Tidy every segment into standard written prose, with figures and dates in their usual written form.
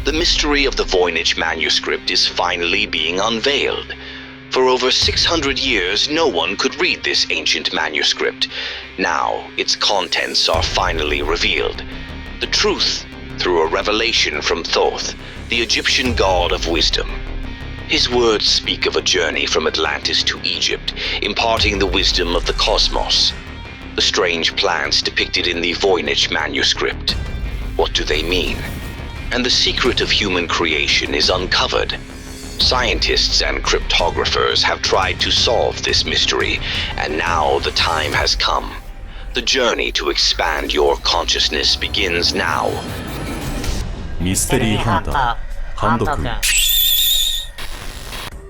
The mystery of the Voynich Manuscript is finally being unveiled. For over 600 years, no one could read this ancient manuscript. Now, its contents are finally revealed. The truth, through a revelation from Thoth, the Egyptian god of wisdom. His words speak of a journey from Atlantis to Egypt, imparting the wisdom of the cosmos. The strange plants depicted in the Voynich Manuscript. What do they mean? And the secret of human creation is uncovered. Scientists and cryptographers have tried to solve this mystery, and now the time has come. The journey to expand your consciousness begins now. Mystery Hunter, Hand-kun.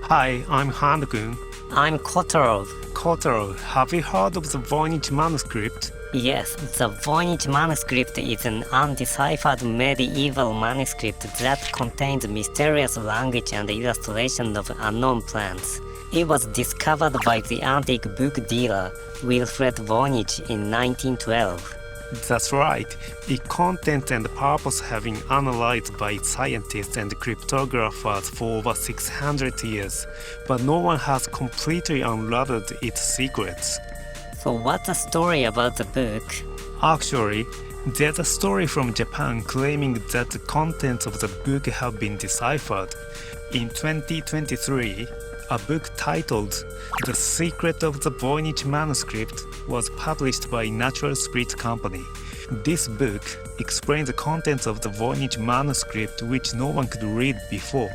Hi, I'm Hand-kun. I'm Kotaro. Kotaro, have you heard of the Voynich Manuscript? Yes, the Voynich Manuscript is an undeciphered medieval manuscript that contains mysterious language and illustration of unknown plants. It was discovered by the antique book dealer Wilfred Voynich in 1912. That's right. Its content and purpose have been analyzed by scientists and cryptographers for over 600 years, but no one has completely unraveled its secrets. So what's the story about the book? Actually, there's a story from Japan claiming that the contents of the book have been deciphered. In 2023, a book titled The Secret of the Voynich Manuscript was published by Natural Spirit Company. This book explains the contents of the Voynich Manuscript which no one could read before.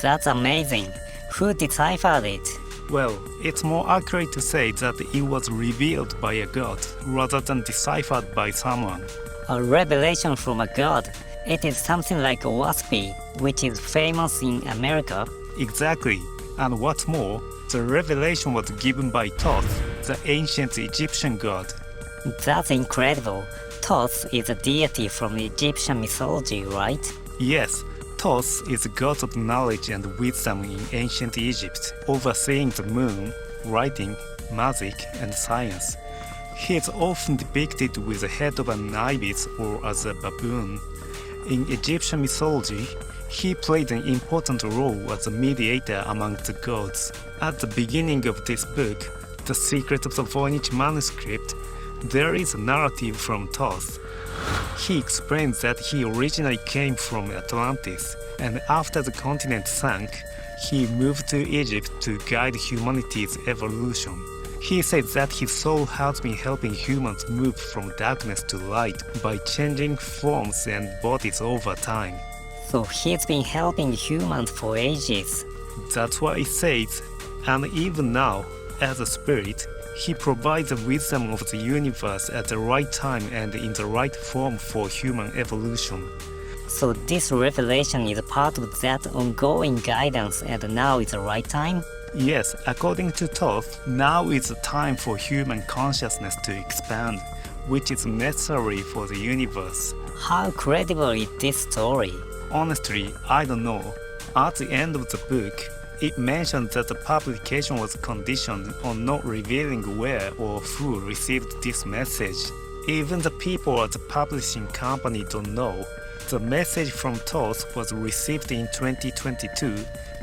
That's amazing. Who deciphered it? Well, it's more accurate to say that it was revealed by a god rather than deciphered by someone. A revelation from a god. It is something like WASP, which is famous in America. Exactly. And what's more, the revelation was given by Thoth, the ancient Egyptian god. That's incredible. Thoth is a deity from Egyptian mythology, right? Yes, Thoth is a god of knowledge and wisdom in ancient Egypt, overseeing the moon, writing, magic, and science. He is often depicted with the head of an ibis or as a baboon. In Egyptian mythology, he played an important role as a mediator among the gods. At the beginning of this book, The Secret of the Voynich Manuscript, there is a narrative from Thoth. He explains that he originally came from Atlantis, and after the continent sank, he moved to Egypt to guide humanity's evolution. He says that his soul has been helping humans move from darkness to light by changing forms and bodies over time. So he's been helping humans for ages. That's what it says. And even now, as a spirit, he provides the wisdom of the universe at the right time and in the right form for human evolution. So this revelation is part of that ongoing guidance, and now is the right time? Yes, according to Thoth, now is the time for human consciousness to expand, which is necessary for the universe. How credible is this story? Honestly, I don't know. At the end of the book, it mentioned that the publication was conditioned on not revealing where or who received this message. Even the people at the publishing company don't know. The message from Thoth was received in 2022,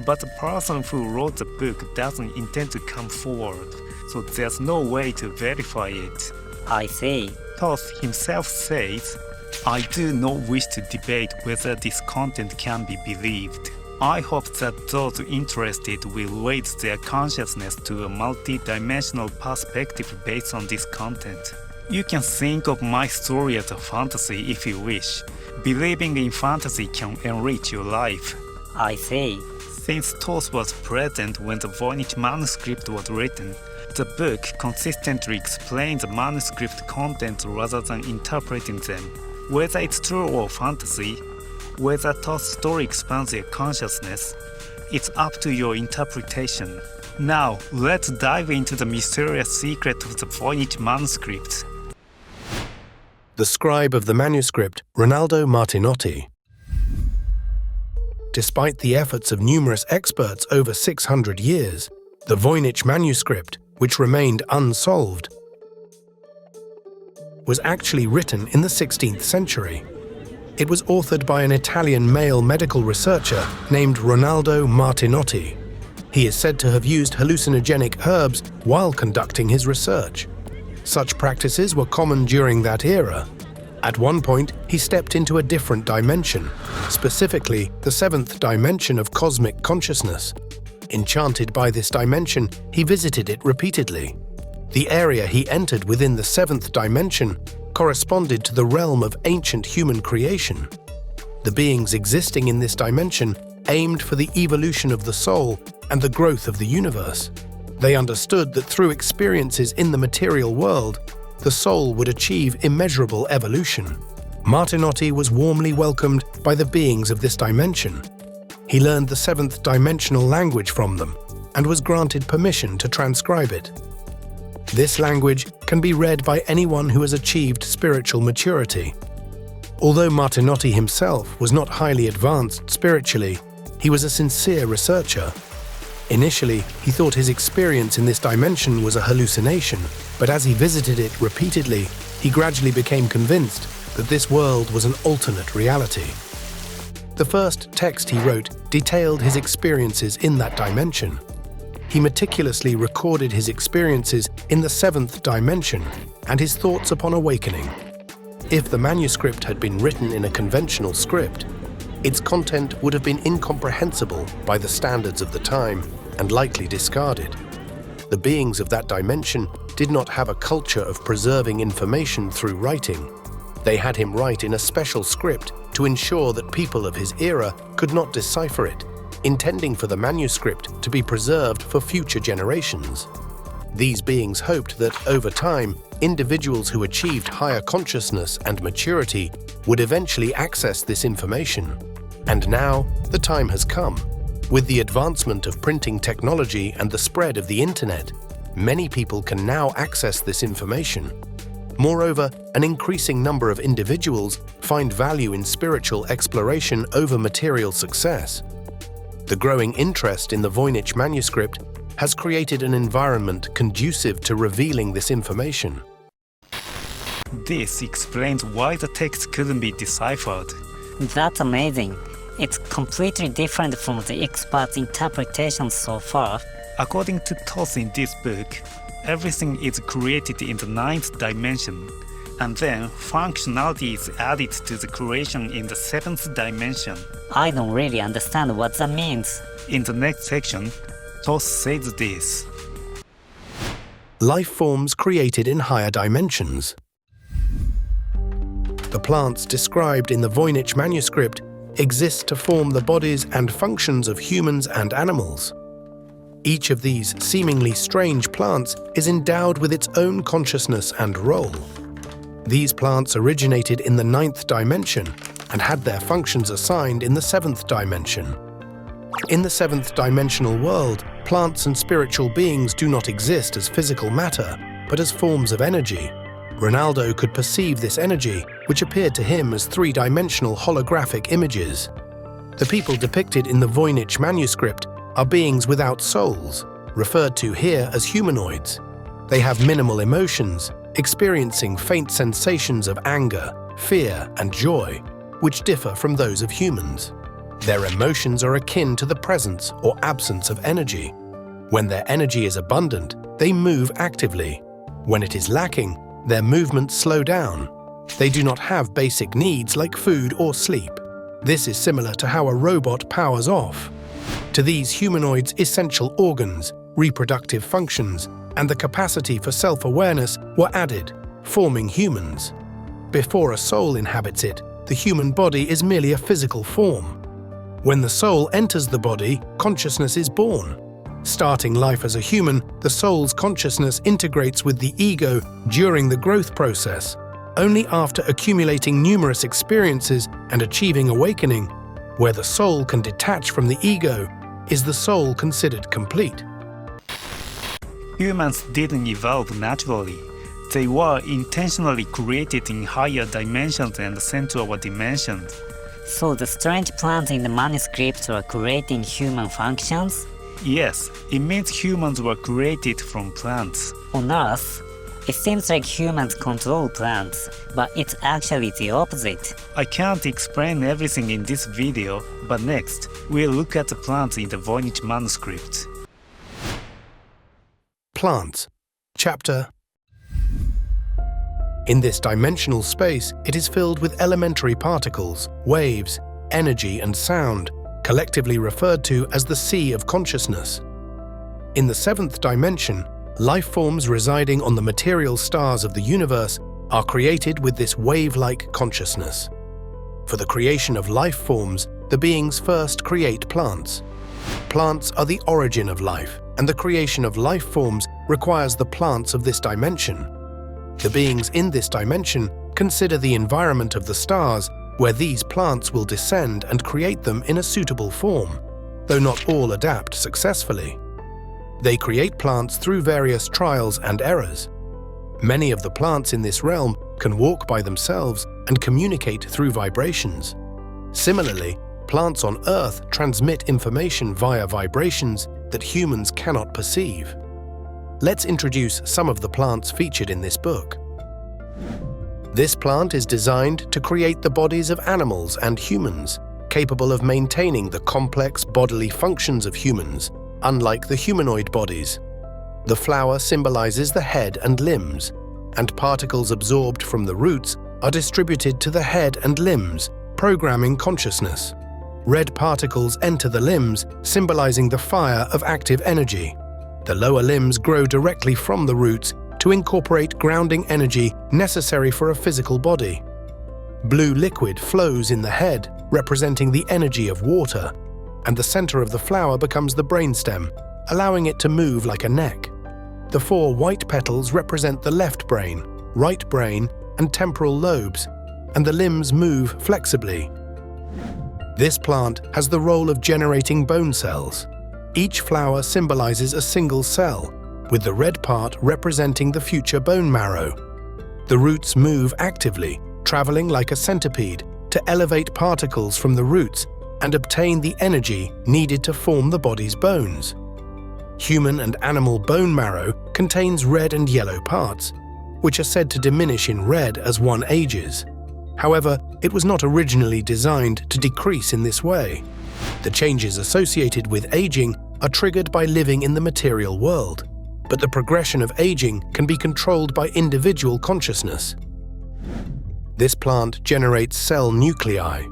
but the person who wrote the book doesn't intend to come forward, so there's no way to verify it. I see. Thoth himself says, "I do not wish to debate whether this content can be believed. I hope that those interested will raise their consciousness to a multi-dimensional perspective based on this content. You can think of my story as a fantasy if you wish. Believing in fantasy can enrich your life." I see. Since Thoth was present when the Voynich Manuscript was written, the book consistently explains the manuscript content rather than interpreting them. Whether it's true or fantasy, whether Thoth's story expands your consciousness, it's up to your interpretation. Now, let's dive into the mysterious secret of the Voynich Manuscript. The scribe of the manuscript, Ronaldo Martinotzi. Despite the efforts of numerous experts over 600 years, the Voynich Manuscript, which remained unsolved, was actually written in the 16th century. It was authored by an Italian male medical researcher named Ronaldo Martinotzi. He is said to have used hallucinogenic herbs while conducting his research. Such practices were common during that era. At one point, he stepped into a different dimension, specifically the seventh dimension of cosmic consciousness. Enchanted by this dimension, he visited it repeatedly. The area he entered within the seventh dimension corresponded to the realm of ancient human creation. The beings existing in this dimension aimed for the evolution of the soul and the growth of the universe. They understood that through experiences in the material world, the soul would achieve immeasurable evolution. Martinotzi was warmly welcomed by the beings of this dimension. He learned the seventh dimensional language from them and was granted permission to transcribe it. This language can be read by anyone who has achieved spiritual maturity. Although Martinotzi himself was not highly advanced spiritually, he was a sincere researcher. Initially, he thought his experience in this dimension was a hallucination, but as he visited it repeatedly, he gradually became convinced that this world was an alternate reality. The first text he wrote detailed his experiences in that dimension. He meticulously recorded his experiences in the seventh dimension and his thoughts upon awakening. If the manuscript had been written in a conventional script, its content would have been incomprehensible by the standards of the time and likely discarded. The beings of that dimension did not have a culture of preserving information through writing. They had him write in a special script to ensure that people of his era could not decipher it, intending for the manuscript to be preserved for future generations. These beings hoped that, over time, individuals who achieved higher consciousness and maturity would eventually access this information. And now, the time has come. With the advancement of printing technology and the spread of the internet, many people can now access this information. Moreover, an increasing number of individuals find value in spiritual exploration over material success. The growing interest in the Voynich Manuscript has created an environment conducive to revealing this information. This explains why the text couldn't be deciphered. That's amazing. It's completely different from the experts' interpretations so far. According to Thoth in this book, everything is created in the ninth dimension, and then functionality is added to the creation in the seventh dimension. I don't really understand what that means. In the next section, Thoth says this. Life forms created in higher dimensions. The plants described in the Voynich Manuscript exist to form the bodies and functions of humans and animals. Each of these seemingly strange plants is endowed with its own consciousness and role. These plants originated in the ninth dimension and had their functions assigned in the seventh dimension. In the seventh dimensional world, plants and spiritual beings do not exist as physical matter, but as forms of energy. Ronaldo could perceive this energy, which appeared to him as three-dimensional holographic images. The people depicted in the Voynich Manuscript are beings without souls, referred to here as humanoids. They have minimal emotions, experiencing faint sensations of anger, fear, and joy, which differ from those of humans. Their emotions are akin to the presence or absence of energy. When their energy is abundant, they move actively. When it is lacking, their movements slow down. They do not have basic needs like food or sleep. This is similar to how a robot powers off. To these humanoids, essential organs, reproductive functions, and the capacity for self-awareness were added, forming humans. Before a soul inhabits it, the human body is merely a physical form. When the soul enters the body, consciousness is born. Starting life as a human, the soul's consciousness integrates with the ego during the growth process. Only after accumulating numerous experiences and achieving awakening, where the soul can detach from the ego, is the soul considered complete. Humans didn't evolve naturally. They were intentionally created in higher dimensions and sent to our dimensions. So the strange plants in the manuscript were creating human functions? Yes, it means humans were created from plants. On Earth, It seems like humans control plants, but it's actually the opposite. I can't explain everything in this video, but next, we'll look at the plants in the Voynich Manuscript. Plants. Chapter. In this dimensional space, it is filled with elementary particles, waves, energy and sound, collectively referred to as the sea of consciousness. In the seventh dimension, life forms residing on the material stars of the universe are created with this wave-like consciousness. For the creation of life forms, the beings first create plants. Plants are the origin of life, and the creation of life forms requires the plants of this dimension. The beings in this dimension consider the environment of the stars where these plants will descend and create them in a suitable form, though not all adapt successfully. They create plants through various trials and errors. Many of the plants in this realm can walk by themselves and communicate through vibrations. Similarly, plants on Earth transmit information via vibrations that humans cannot perceive. Let's introduce some of the plants featured in this book. This plant is designed to create the bodies of animals and humans, capable of maintaining the complex bodily functions of humans, unlike the humanoid bodies. The flower symbolizes the head and limbs, and particles absorbed from the roots are distributed to the head and limbs, programming consciousness. Red particles enter the limbs, symbolizing the fire of active energy. The lower limbs grow directly from the roots to incorporate grounding energy necessary for a physical body. Blue liquid flows in the head, representing the energy of water, and the center of the flower becomes the brainstem, allowing it to move like a neck. The 4 white petals represent the left brain, right brain, and temporal lobes, and the limbs move flexibly. This plant has the role of generating bone cells. Each flower symbolizes a single cell, with the red part representing the future bone marrow. The roots move actively, traveling like a centipede to elevate particles from the roots and obtain the energy needed to form the body's bones. Human and animal bone marrow contains red and yellow parts, which are said to diminish in red as one ages. However, it was not originally designed to decrease in this way. The changes associated with aging are triggered by living in the material world, but the progression of aging can be controlled by individual consciousness. This plant generates cell nuclei.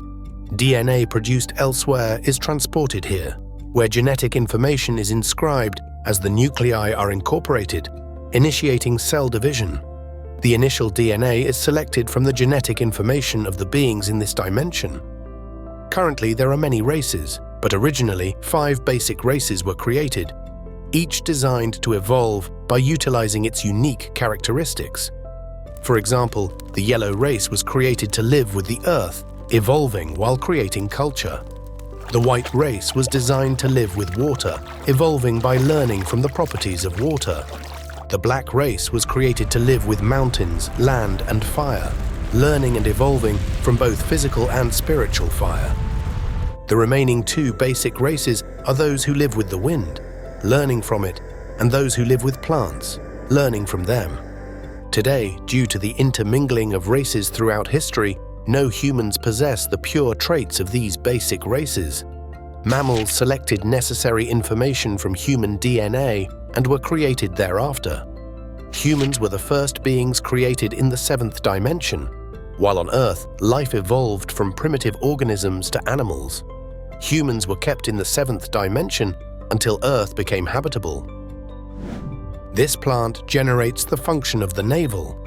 DNA produced elsewhere is transported here, where genetic information is inscribed as the nuclei are incorporated, initiating cell division. The initial DNA is selected from the genetic information of the beings in this dimension. Currently, there are many races, but originally 5 basic races were created, each designed to evolve by utilizing its unique characteristics. For example, the yellow race was created to live with the earth, evolving while creating culture. The white race was designed to live with water, evolving by learning from the properties of water. The black race was created to live with mountains, land, and fire, learning and evolving from both physical and spiritual fire. The remaining 2 basic races are those who live with the wind, learning from it, and those who live with plants, learning from them. Today, due to the intermingling of races throughout history, no humans possess the pure traits of these basic races. Mammals selected necessary information from human DNA and were created thereafter. Humans were the first beings created in the 7th dimension, while on Earth, life evolved from primitive organisms to animals. Humans were kept in the 7th dimension until Earth became habitable. This plant generates the function of the navel.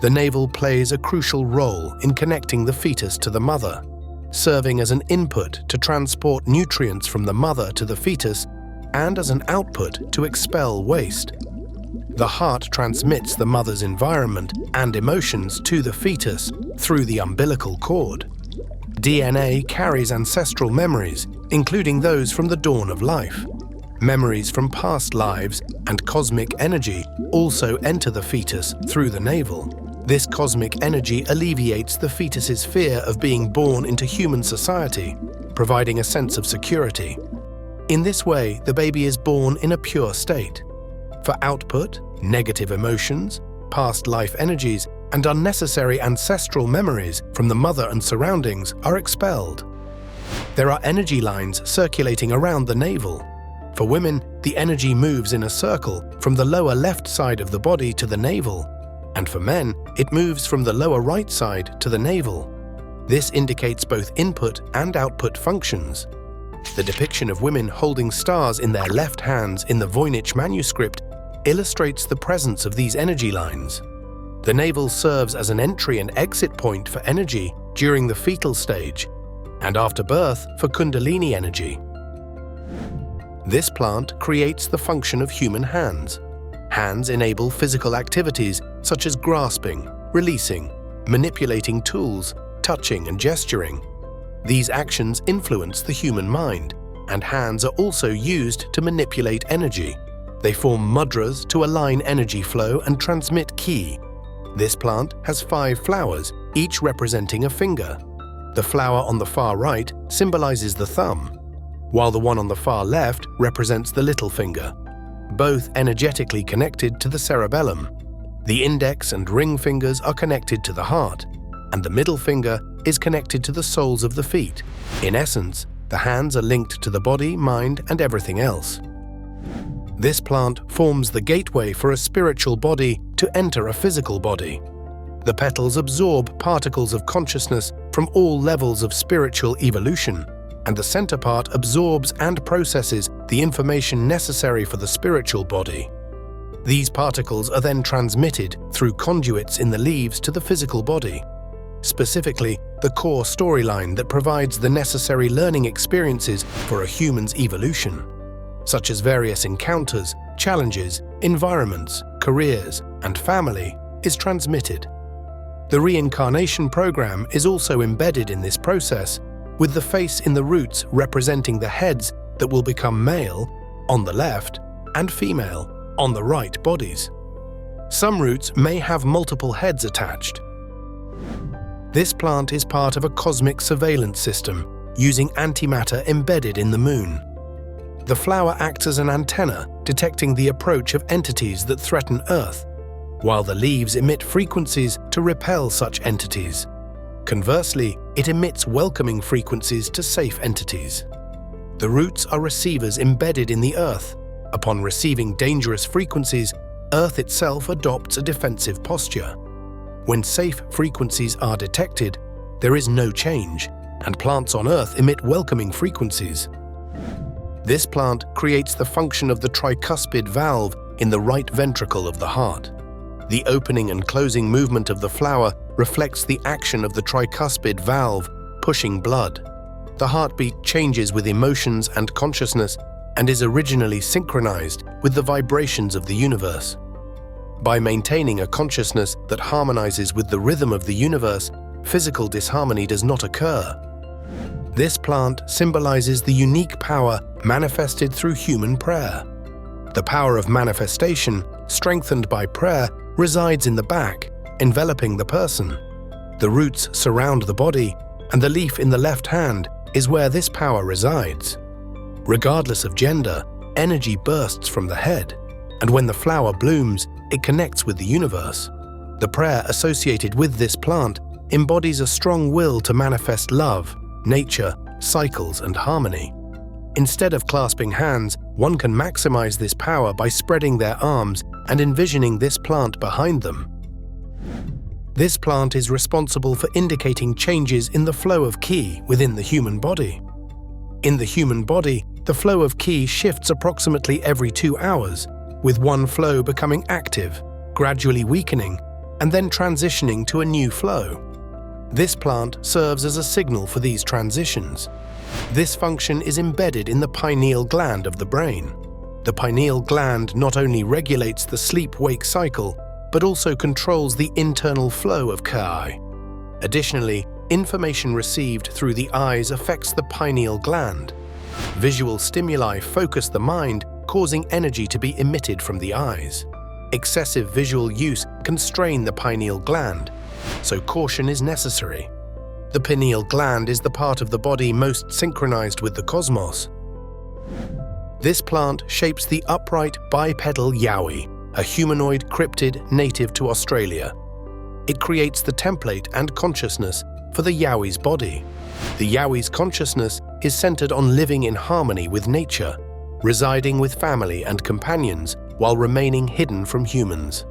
The navel plays a crucial role in connecting the fetus to the mother, serving as an input to transport nutrients from the mother to the fetus and as an output to expel waste. The heart transmits the mother's environment and emotions to the fetus through the umbilical cord. DNA carries ancestral memories, including those from the dawn of life. Memories from past lives and cosmic energy also enter the fetus through the navel. This cosmic energy alleviates the fetus's fear of being born into human society, providing a sense of security. In this way, the baby is born in a pure state. For output, negative emotions, past life energies and unnecessary ancestral memories from the mother and surroundings are expelled. There are energy lines circulating around the navel. For women, the energy moves in a circle from the lower left side of the body to the navel, and for men, it moves from the lower right side to the navel. This indicates both input and output functions. The depiction of women holding stars in their left hands in the Voynich Manuscript illustrates the presence of these energy lines. The navel serves as an entry and exit point for energy during the fetal stage, and after birth for Kundalini energy. This plant creates the function of human hands. Hands enable physical activities such as grasping, releasing, manipulating tools, touching and gesturing. These actions influence the human mind, and hands are also used to manipulate energy. They form mudras to align energy flow and transmit ki. This plant has 5 flowers, each representing a finger. The flower on the far right symbolizes the thumb, while the one on the far left represents the little finger, both energetically connected to the cerebellum. The index and ring fingers are connected to the heart, and the middle finger is connected to the soles of the feet. In essence, the hands are linked to the body, mind, and everything else. This plant forms the gateway for a spiritual body to enter a physical body. The petals absorb particles of consciousness from all levels of spiritual evolution, and the center part absorbs and processes the information necessary for the spiritual body. These particles are then transmitted through conduits in the leaves to the physical body, specifically the core storyline that provides the necessary learning experiences for a human's evolution, such as various encounters, challenges, environments, careers, and family, is transmitted. The reincarnation program is also embedded in this process, with the face in the roots representing the heads that will become male on the left and female on the right bodies. Some roots may have multiple heads attached. This plant is part of a cosmic surveillance system using antimatter embedded in the moon. The flower acts as an antenna detecting the approach of entities that threaten Earth, while the leaves emit frequencies to repel such entities. Conversely, it emits welcoming frequencies to safe entities. The roots are receivers embedded in the Earth. Upon receiving dangerous frequencies, Earth itself adopts a defensive posture. When safe frequencies are detected, there is no change, and plants on Earth emit welcoming frequencies. This plant creates the function of the tricuspid valve in the right ventricle of the heart. The opening and closing movement of the flower reflects the action of the tricuspid valve, pushing blood. The heartbeat changes with emotions and consciousness and is originally synchronized with the vibrations of the universe. By maintaining a consciousness that harmonizes with the rhythm of the universe, physical disharmony does not occur. This plant symbolizes the unique power manifested through human prayer. The power of manifestation, strengthened by prayer, resides in the back, enveloping the person. The roots surround the body, and the leaf in the left hand is where this power resides. Regardless of gender, energy bursts from the head, and when the flower blooms, it connects with the universe. The prayer associated with this plant embodies a strong will to manifest love, nature, cycles, and harmony. Instead of clasping hands, one can maximize this power by spreading their arms and envisioning this plant behind them. This plant is responsible for indicating changes in the flow of ki within the human body. In the human body, the flow of ki shifts approximately every 2 hours, with one flow becoming active, gradually weakening, and then transitioning to a new flow. This plant serves as a signal for these transitions. This function is embedded in the pineal gland of the brain. The pineal gland not only regulates the sleep-wake cycle, but also controls the internal flow of Ki. Additionally, information received through the eyes affects the pineal gland. Visual stimuli focus the mind, causing energy to be emitted from the eyes. Excessive visual use can strain the pineal gland, so caution is necessary. The pineal gland is the part of the body most synchronized with the cosmos. This plant shapes the upright bipedal yowie, a humanoid cryptid native to Australia. It creates the template and consciousness for the Yowi's body. The Yowi's consciousness is centered on living in harmony with nature, residing with family and companions while remaining hidden from humans.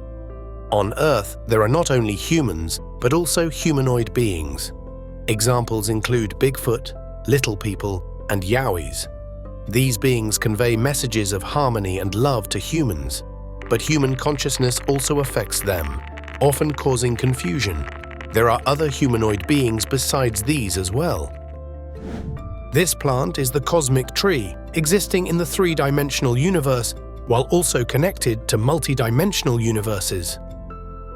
On Earth, there are not only humans, but also humanoid beings. Examples include Bigfoot, Little People, and Yowis. These beings convey messages of harmony and love to humans, but human consciousness also affects them, often causing confusion. There are other humanoid beings besides these as well. This plant is the cosmic tree, existing in the three-dimensional universe while also connected to multi-dimensional universes.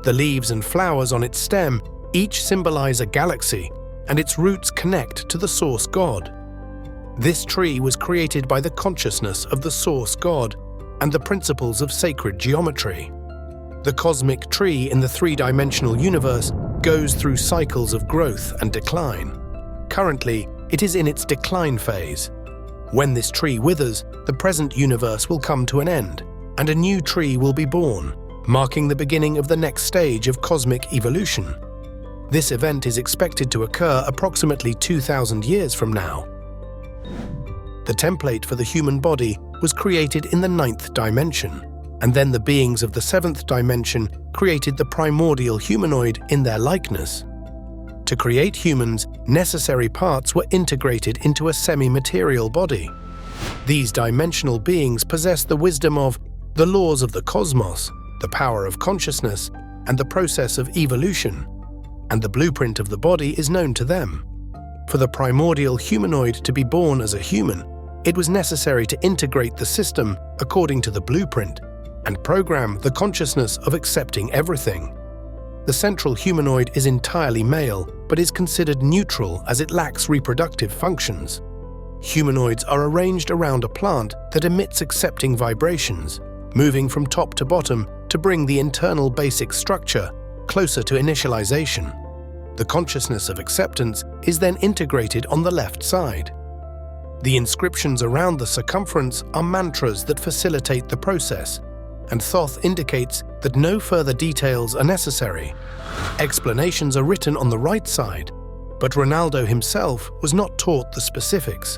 The leaves and flowers on its stem each symbolize a galaxy, and its roots connect to the source god. This tree was created by the consciousness of the source god and the principles of sacred geometry. The cosmic tree in the three-dimensional universe goes through cycles of growth and decline. Currently, it is in its decline phase. When this tree withers, the present universe will come to an end, and a new tree will be born, marking the beginning of the next stage of cosmic evolution. This event is expected to occur approximately 2,000 years from now. The template for the human body was created in the 9th dimension, and then the beings of the 7th dimension created the primordial humanoid in their likeness. To create humans, necessary parts were integrated into a semi-material body. These dimensional beings possess the wisdom of the laws of the cosmos, the power of consciousness, and the process of evolution, and the blueprint of the body is known to them. For the primordial humanoid to be born as a human, it was necessary to integrate the system according to the blueprint and program the consciousness of accepting everything. The central humanoid is entirely male, but is considered neutral as it lacks reproductive functions. Humanoids are arranged around a plant that emits accepting vibrations, moving from top to bottom to bring the internal basic structure closer to initialization. The consciousness of acceptance is then integrated on the left side. The inscriptions around the circumference are mantras that facilitate the process, and Thoth indicates that no further details are necessary. Explanations are written on the right side, but Ronaldo himself was not taught the specifics.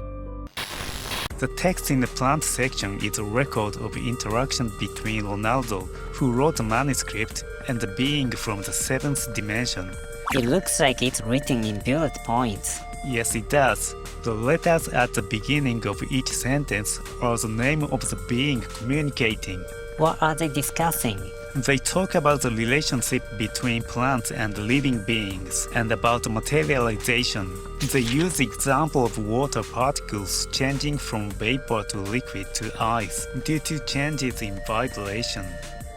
The text in the plant section is a record of interaction between Ronaldo, who wrote the manuscript, and the being from the 7th dimension. It looks like it's written in bullet points. Yes, it does. The letters at the beginning of each sentence are the name of the being communicating. What are they discussing? They talk about the relationship between plants and living beings and about materialization. They use the example of water particles changing from vapor to liquid to ice due to changes in vibration.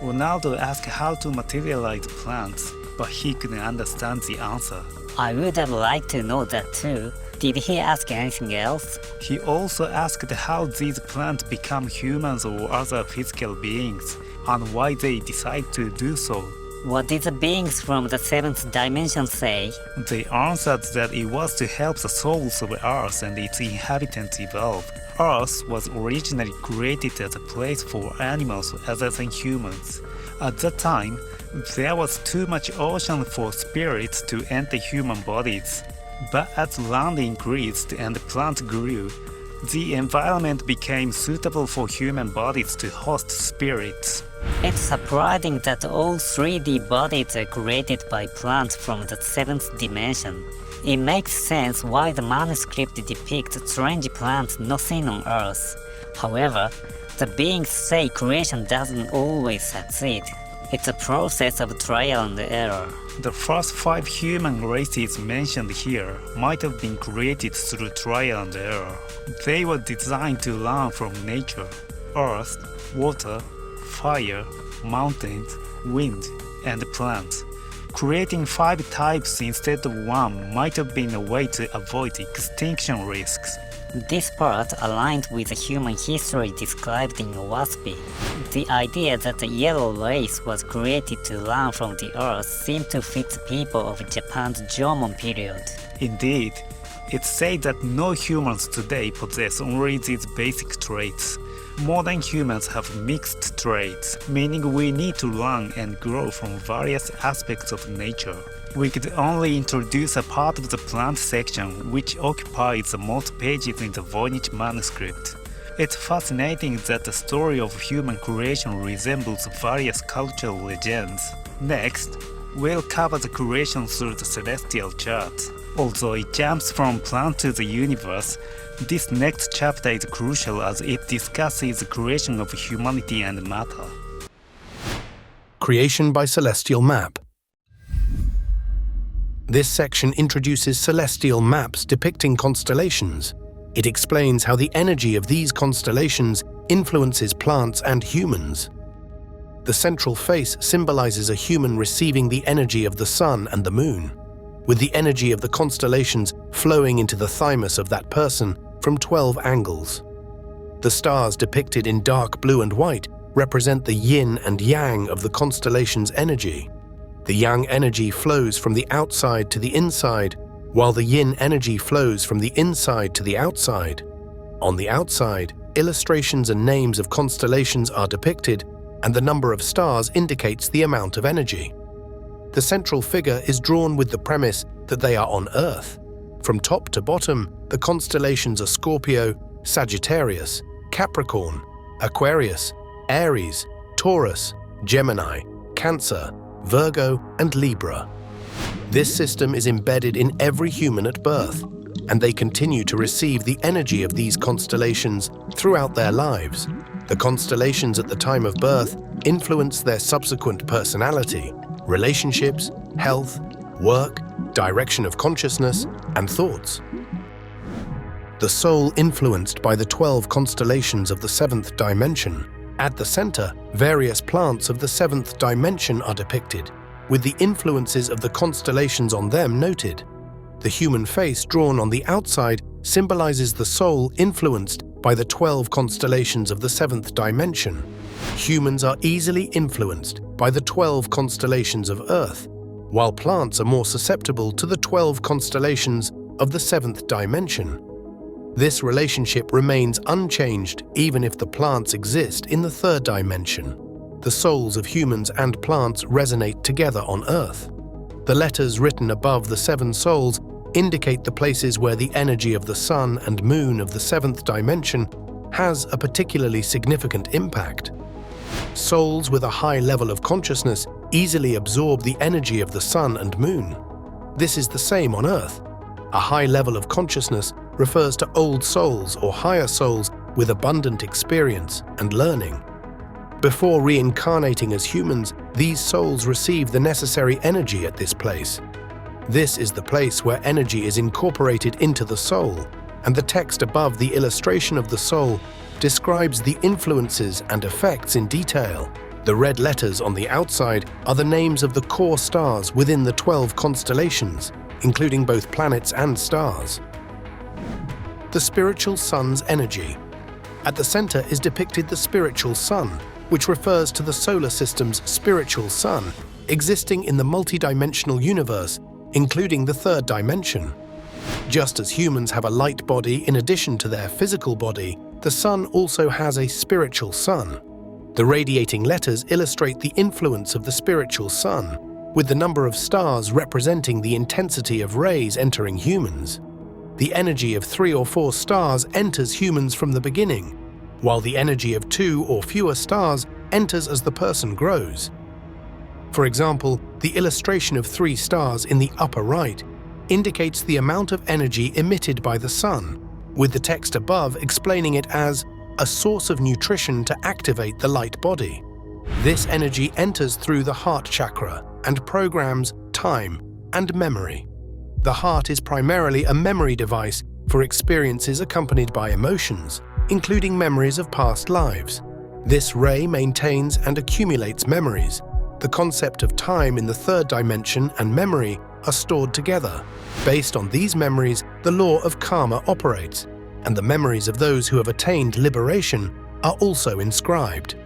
Ronaldo asked how to materialize plants, but he couldn't understand the answer. I would have liked to know that too. Did he ask anything else? He also asked how these plants become humans or other physical beings, and why they decide to do so. What did the beings from the 7th dimension say? They answered that it was to help the souls of Earth and its inhabitants evolve. Earth was originally created as a place for animals other than humans. At that time, there was too much ocean for spirits to enter human bodies. But as land increased and plants grew, the environment became suitable for human bodies to host spirits. It's surprising that all 3D bodies are created by plants from the 7th dimension. It makes sense why the manuscript depicts strange plants not seen on Earth. However, the beings say creation doesn't always succeed. It's a process of trial and error. The first 5 human races mentioned here might have been created through trial and error. They were designed to learn from nature: earth, water, fire, mountains, wind, and plants. Creating 5 types instead of 1 might have been a way to avoid extinction risks. This part aligned with the human history described in Waspi. The idea that the yellow race was created to learn from the earth seemed to fit the people of Japan's Jomon period. Indeed, It's said that no humans today possess only these basic traits. Modern humans have mixed traits, meaning we need to learn and grow from various aspects of nature. We could only introduce a part of the plant section which occupies the most pages in the Voynich Manuscript. It's fascinating that the story of human creation resembles various cultural legends. Next, we'll cover the creation through the celestial charts. Although it jumps from plant to the universe, this next chapter is crucial as it discusses the creation of humanity and matter. Creation by celestial map. This section introduces celestial maps depicting constellations. It explains how the energy of these constellations influences plants and humans. The central face symbolizes a human receiving the energy of the sun and the moon, with the energy of the constellations flowing into the thymus of that person from 12 angles. The stars depicted in dark blue and white represent the yin and yang of the constellation's energy. The yang energy flows from the outside to the inside, while the yin energy flows from the inside to the outside. On the outside, illustrations and names of constellations are depicted, and the number of stars indicates the amount of energy. The central figure is drawn with the premise that they are on Earth. From top to bottom, the constellations are Scorpio, Sagittarius, Capricorn, Aquarius, Aries, Taurus, Gemini, Cancer, Virgo, and Libra. This system is embedded in every human at birth, and they continue to receive the energy of these constellations throughout their lives. The constellations at the time of birth influence their subsequent personality, relationships, health, work, direction of consciousness, and thoughts. The soul influenced by the 12 constellations of the 7th dimension. At the center, various plants of the 7th dimension are depicted, with the influences of the constellations on them noted. The human face drawn on the outside symbolizes the soul influenced by the 12 constellations of the 7th dimension. Humans are easily influenced by the 12 constellations of Earth, while plants are more susceptible to the 12 constellations of the 7th dimension. This relationship remains unchanged even if the plants exist in the 3rd dimension. The souls of humans and plants resonate together on Earth. The letters written above the 7 souls indicate the places where the energy of the sun and moon of the 7th dimension has a particularly significant impact. Souls with a high level of consciousness easily absorb the energy of the sun and moon. This is the same on Earth. A high level of consciousness refers to old souls or higher souls with abundant experience and learning. Before reincarnating as humans, these souls receive the necessary energy at this place. This is the place where energy is incorporated into the soul, and the text above the illustration of the soul describes the influences and effects in detail. The red letters on the outside are the names of the core stars within the 12 constellations, including both planets and stars. The spiritual sun's energy. At the center is depicted the spiritual sun, which refers to the solar system's spiritual sun, existing in the multidimensional universe, including the 3rd dimension. Just as humans have a light body in addition to their physical body, the sun also has a spiritual sun. The radiating letters illustrate the influence of the spiritual sun, with the number of stars representing the intensity of rays entering humans. The energy of 3 or 4 stars enters humans from the beginning, while the energy of 2 or fewer stars enters as the person grows. For example, the illustration of 3 stars in the upper right indicates the amount of energy emitted by the sun, with the text above explaining it as a source of nutrition to activate the light body. This energy enters through the heart chakra and programs time and memory. The heart is primarily a memory device for experiences accompanied by emotions, including memories of past lives. This ray maintains and accumulates memories. The concept of time in the 3rd dimension and memory are stored together. Based on these memories, the law of karma operates, and the memories of those who have attained liberation are also inscribed.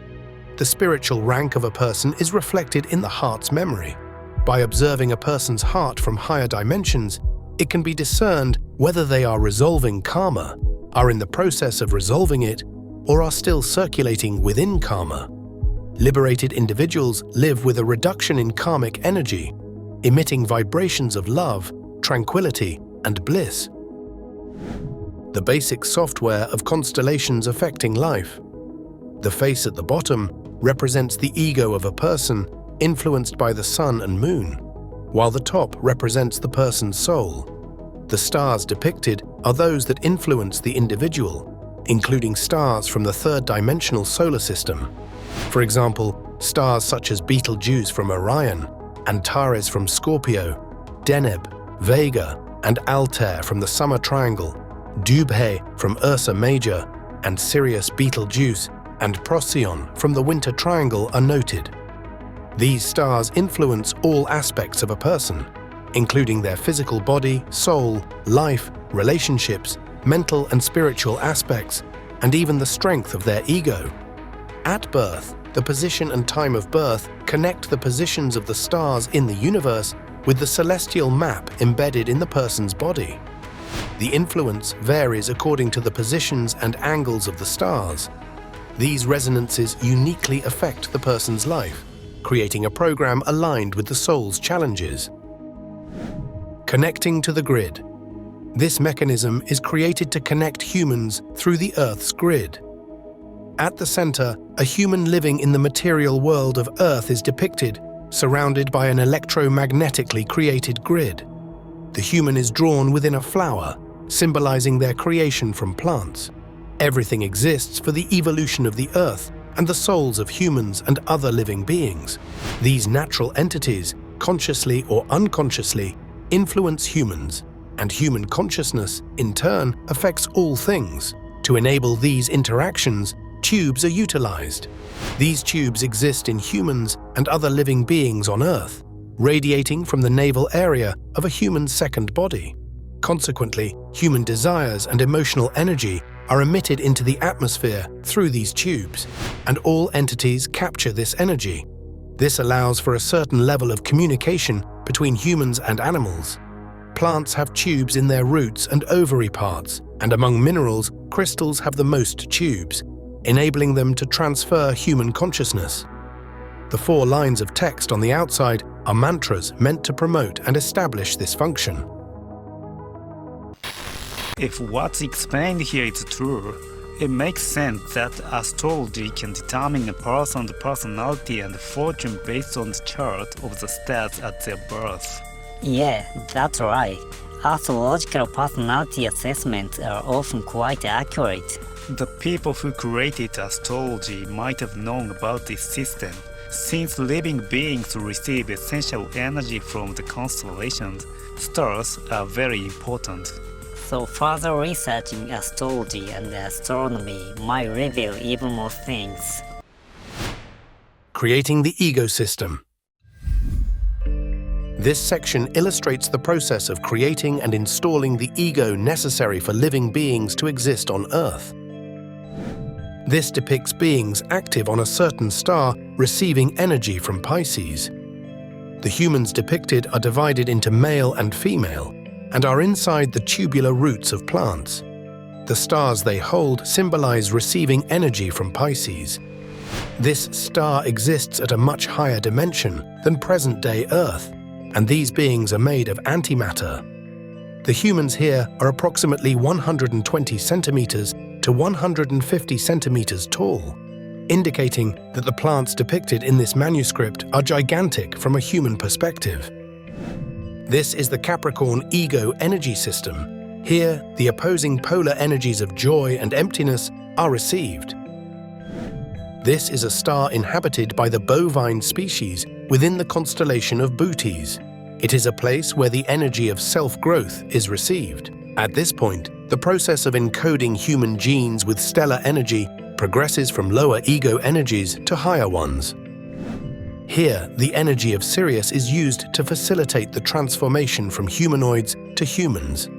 The spiritual rank of a person is reflected in the heart's memory. By observing a person's heart from higher dimensions, it can be discerned whether they are resolving karma, are in the process of resolving it, or are still circulating within karma. Liberated individuals live with a reduction in karmic energy, emitting vibrations of love, tranquility, and bliss. The basic software of constellations affecting life. The face at the bottom represents the ego of a person influenced by the sun and moon, while the top represents the person's soul. The stars depicted are those that influence the individual, including stars from the third-dimensional solar system. For example, stars such as Betelgeuse from Orion, Antares from Scorpio, Deneb, Vega, and Altair from the Summer Triangle, Dubhe from Ursa Major, and Sirius Betelgeuse and Procyon from the Winter Triangle are noted. These stars influence all aspects of a person, including their physical body, soul, life, relationships, mental and spiritual aspects, and even the strength of their ego. At birth, the position and time of birth connect the positions of the stars in the universe with the celestial map embedded in the person's body. The influence varies according to the positions and angles of the stars. These resonances uniquely affect the person's life, creating a program aligned with the soul's challenges. Connecting to the grid. This mechanism is created to connect humans through the Earth's grid. At the center, a human living in the material world of Earth is depicted, surrounded by an electromagnetically created grid. The human is drawn within a flower, symbolizing their creation from plants. Everything exists for the evolution of the Earth and the souls of humans and other living beings. These natural entities, consciously or unconsciously, influence humans, and human consciousness, in turn, affects all things. To enable these interactions, tubes are utilized. These tubes exist in humans and other living beings on Earth, radiating from the navel area of a human's second body. Consequently, human desires and emotional energy are emitted into the atmosphere through these tubes, and all entities capture this energy. This allows for a certain level of communication between humans and animals. Plants have tubes in their roots and ovary parts, and among minerals, crystals have the most tubes, enabling them to transfer human consciousness. The 4 lines of text on the outside are mantras meant to promote and establish this function. If what's explained here is true, it makes sense that astrology can determine a person's personality and fortune based on the chart of the stars at their birth. Yeah, that's right. Astrological personality assessments are often quite accurate. The people who created astrology might have known about this system. Since living beings receive essential energy from the constellations, stars are very important. So further researching astrology and astronomy might reveal even more things. Creating the ecosystem. This section illustrates the process of creating and installing the ego necessary for living beings to exist on Earth. This depicts beings active on a certain star receiving energy from Pisces. The humans depicted are divided into male and female, and are inside the tubular roots of plants. The stars they hold symbolize receiving energy from Pisces. This star exists at a much higher dimension than present-day Earth, and these beings are made of antimatter. The humans here are approximately 120 centimeters to 150 centimeters tall, indicating that the plants depicted in this manuscript are gigantic from a human perspective. This is the Capricorn ego energy system. Here, the opposing polar energies of joy and emptiness are received. This is a star inhabited by the bovine species within the constellation of Bootes. It is a place where the energy of self-growth is received. At this point, the process of encoding human genes with stellar energy progresses from lower ego energies to higher ones. Here, the energy of Sirius is used to facilitate the transformation from humanoids to humans.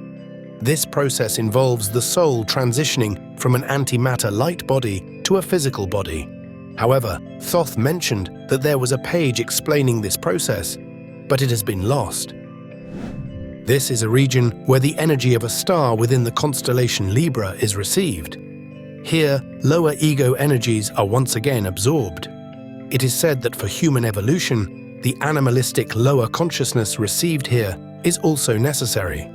This process involves the soul transitioning from an antimatter light body to a physical body. However, Thoth mentioned that there was a page explaining this process, but it has been lost. This is a region where the energy of a star within the constellation Libra is received. Here, lower ego energies are once again absorbed. It is said that for human evolution, the animalistic lower consciousness received here is also necessary.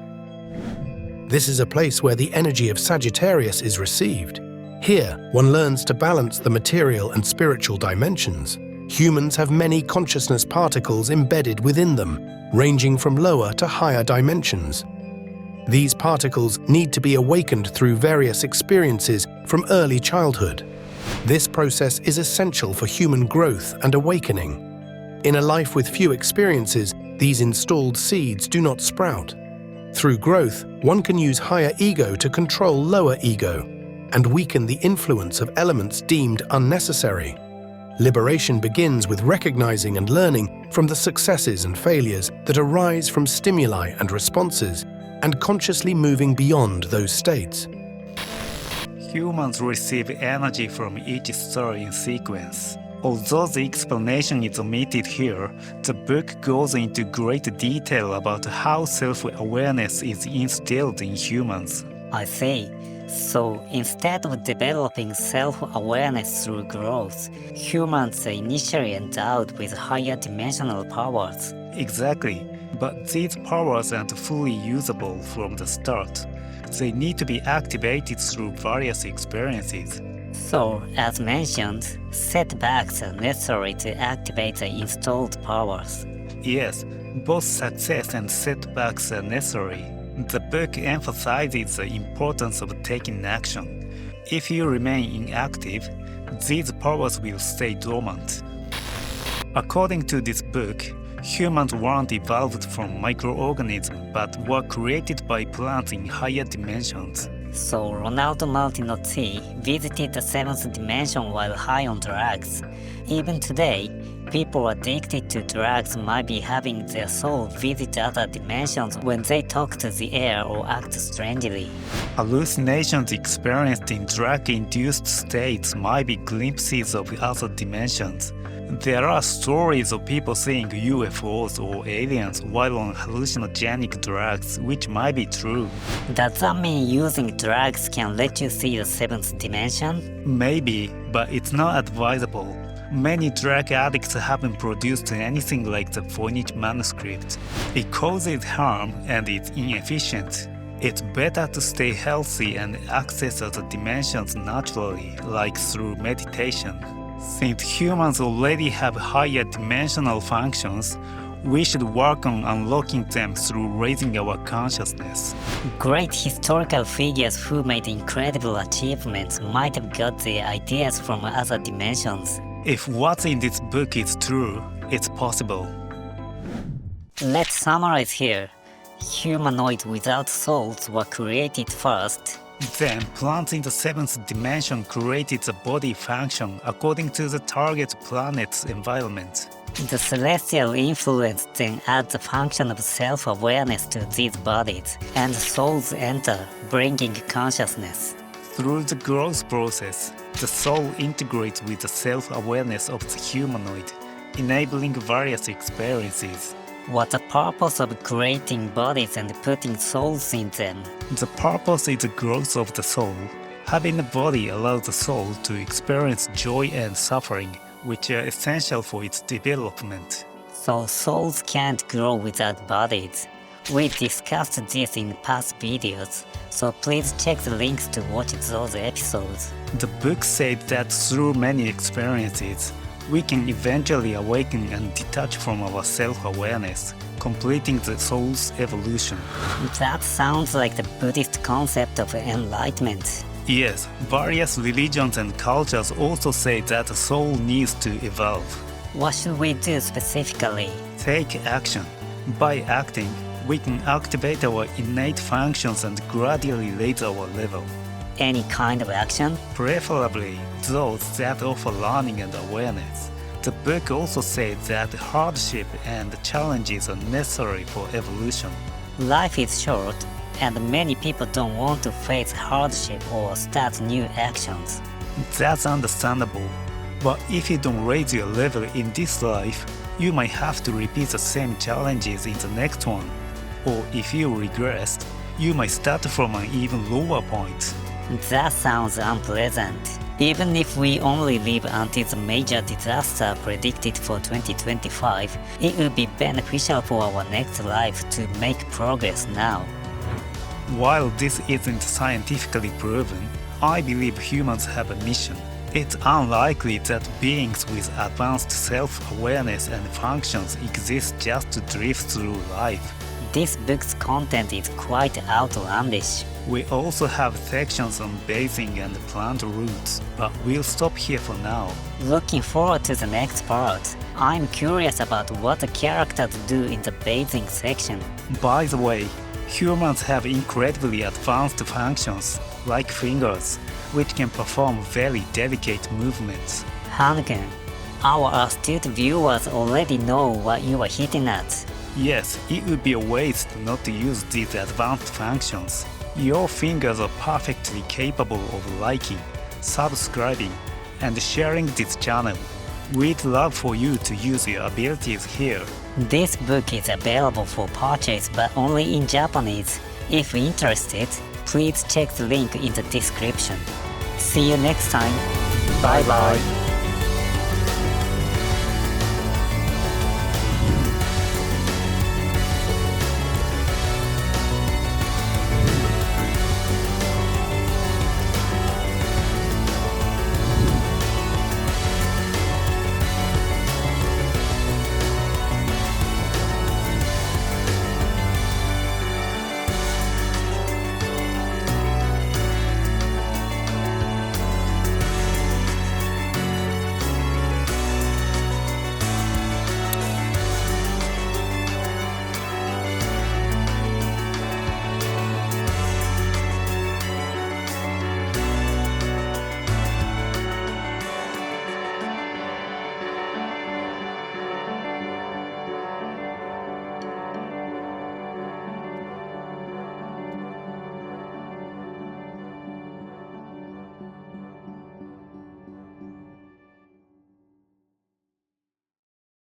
This is a place where the energy of Sagittarius is received. Here, one learns to balance the material and spiritual dimensions. Humans have many consciousness particles embedded within them, ranging from lower to higher dimensions. These particles need to be awakened through various experiences from early childhood. This process is essential for human growth and awakening. In a life with few experiences, these installed seeds do not sprout. Through growth, one can use higher ego to control lower ego and weaken the influence of elements deemed unnecessary. Liberation begins with recognizing and learning from the successes and failures that arise from stimuli and responses, and consciously moving beyond those states. Humans receive energy from each star in sequence. Although the explanation is omitted here, the book goes into great detail about how self-awareness is instilled in humans. I see. So instead of developing self-awareness through growth, humans are initially endowed with higher dimensional powers. Exactly, but these powers aren't fully usable from the start. They need to be activated through various experiences. So, as mentioned, setbacks are necessary to activate the installed powers. Yes, both success and setbacks are necessary. The book emphasizes the importance of taking action. If you remain inactive, these powers will stay dormant. According to this book, humans weren't evolved from microorganisms but were created by plants in higher dimensions. So Ronaldo Martinotzi visited the seventh dimension while high on drugs. Even today, people addicted to drugs might be having their soul visit other dimensions when they talk to the air or act strangely. Hallucinations experienced in drug-induced states might be glimpses of other dimensions. There are stories of people seeing UFOs or aliens while on hallucinogenic drugs, which might be true. Does that mean using drugs can let you see the seventh dimension? Maybe, but it's not advisable. Many drug addicts haven't produced anything like the Voynich Manuscript. It causes harm and is inefficient. It's better to stay healthy and access other dimensions naturally, like through meditation. Since humans already have higher dimensional functions, we should work on unlocking them through raising our consciousness. Great historical figures who made incredible achievements might have got their ideas from other dimensions. If what's in this book is true, it's possible. Let's summarize here. Humanoids without souls were created first. Then plants in the seventh dimension created the body function according to the target planet's environment. The celestial influence then adds the function of self-awareness to these bodies, and souls enter, bringing consciousness. Through the growth process, the soul integrates with the self-awareness of the humanoid, enabling various experiences. What's the purpose of creating bodies and putting souls in them? The purpose is the growth of the soul. Having a body allows the soul to experience joy and suffering, which are essential for its development. So souls can't grow without bodies. We discussed this in past videos, so please check the links to watch those episodes. The book said that through many experiences, we can eventually awaken and detach from our self-awareness, completing the soul's evolution. That sounds like the Buddhist concept of enlightenment. Yes, various religions and cultures also say that the soul needs to evolve. What should we do specifically? Take action. By acting, we can activate our innate functions and gradually raise our level. Any kind of action? Preferably those that offer learning and awareness. The book also says that hardship and challenges are necessary for evolution. Life is short, and many people don't want to face hardship or start new actions. That's understandable. But if you don't raise your level in this life, you might have to repeat the same challenges in the next one. Or if you regress, you might start from an even lower point. That sounds unpleasant. Even if we only live until the major disaster predicted for 2025, it would be beneficial for our next life to make progress now. While this isn't scientifically proven, I believe humans have a mission. It's unlikely that beings with advanced self-awareness and functions exist just to drift through life. This book's content is quite outlandish. We also have sections on bathing and plant roots, but we'll stop here for now. Looking forward to the next part. I'm curious about what the characters do in the bathing section. By the way, humans have incredibly advanced functions, like fingers, which can perform very delicate movements. Hand-kun, our astute viewers already know what you are hitting at. Yes, it would be a waste not to use these advanced functions. Your fingers are perfectly capable of liking, subscribing, and sharing this channel. We'd love for you to use your abilities here. This book is available for purchase but only in Japanese. If interested, please check the link in the description. See you next time. Bye bye.